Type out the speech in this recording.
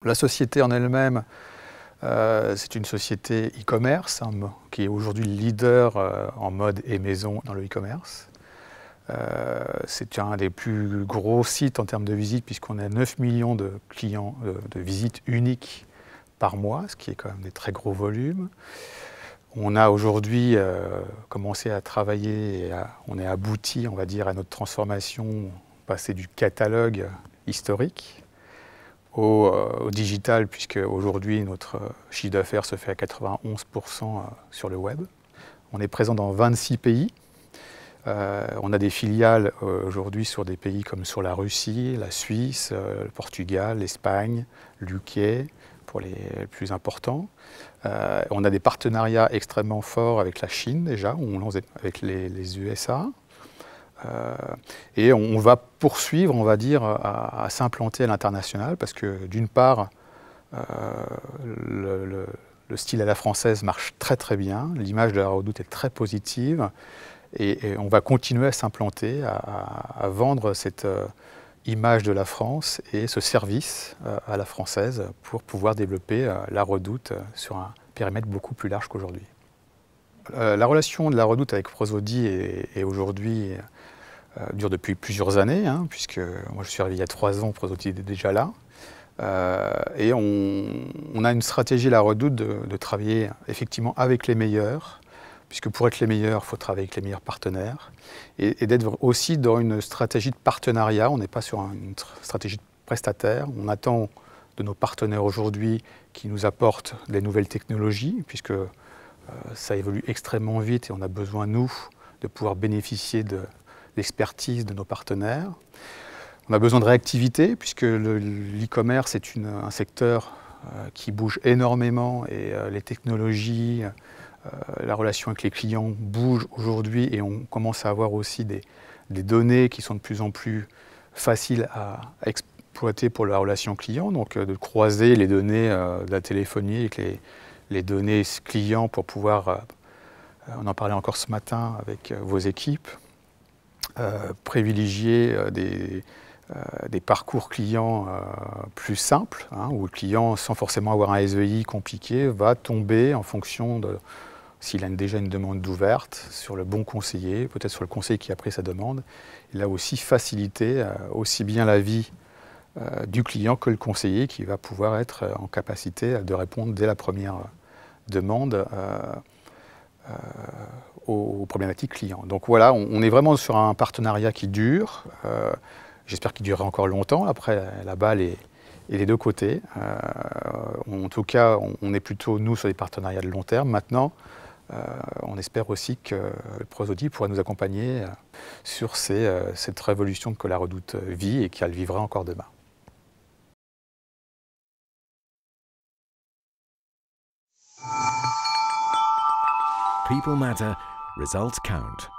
La société en elle-même, c'est une société e-commerce qui est aujourd'hui leader en mode et maison dans le e-commerce. C'est un des plus gros sites en termes de visites puisqu'on a 9 millions de clients de visites uniques par mois, ce qui est quand même des très gros volumes. On a aujourd'hui commencé à travailler et on est abouti, on va dire, à notre transformation, passer du catalogue historique au digital, puisque aujourd'hui notre chiffre d'affaires se fait à 91% sur le web. On est présent dans 26 pays. On a des filiales aujourd'hui sur des pays comme sur la Russie, la Suisse, le Portugal, l'Espagne, l'UK pour les plus importants. On a des partenariats extrêmement forts avec la Chine déjà, où on lance avec les USA. Et on va poursuivre, on va dire, à s'implanter à l'international parce que d'une part, le style à la française marche très très bien, l'image de la Redoute est très positive et on va continuer à s'implanter, à vendre cette image de la France et ce service à la française pour pouvoir développer la Redoute sur un périmètre beaucoup plus large qu'aujourd'hui. La relation de la Redoute avec Prosodie est aujourd'hui dure depuis plusieurs années, puisque moi je suis arrivé il y a 3 ans, Prosodie est déjà là. Et on a une stratégie à la Redoute de travailler effectivement avec les meilleurs, puisque pour être les meilleurs, il faut travailler avec les meilleurs partenaires, et d'être aussi dans une stratégie de partenariat. On n'est pas sur une stratégie de prestataire. On attend de nos partenaires aujourd'hui qui nous apportent des nouvelles technologies, puisque ça évolue extrêmement vite et on a besoin, nous, de pouvoir bénéficier de l'expertise de nos partenaires. On a besoin de réactivité puisque l'e-commerce est un secteur qui bouge énormément et les technologies, la relation avec les clients bouge aujourd'hui et on commence à avoir aussi des données qui sont de plus en plus faciles à exploiter pour la relation client, donc de croiser les données de la téléphonie avec les données clients pour pouvoir, on en parlait encore ce matin avec vos équipes, privilégier des parcours clients plus simples, où le client, sans forcément avoir un SEI compliqué, va tomber en fonction de s'il a déjà une demande ouverte, sur le bon conseiller, peut-être sur le conseiller qui a pris sa demande. Et là aussi, faciliter aussi bien la vie du client que le conseiller qui va pouvoir être en capacité de répondre dès la première demande aux problématiques clients. Donc voilà, on est vraiment sur un partenariat qui dure. J'espère qu'il durera encore longtemps. Après, la balle est des deux côtés. En tout cas, on est plutôt, nous, sur des partenariats de long terme. Maintenant, on espère aussi que Prosodie pourra nous accompagner sur cette révolution que la Redoute vit et qu'elle vivra encore demain. People matter, results count.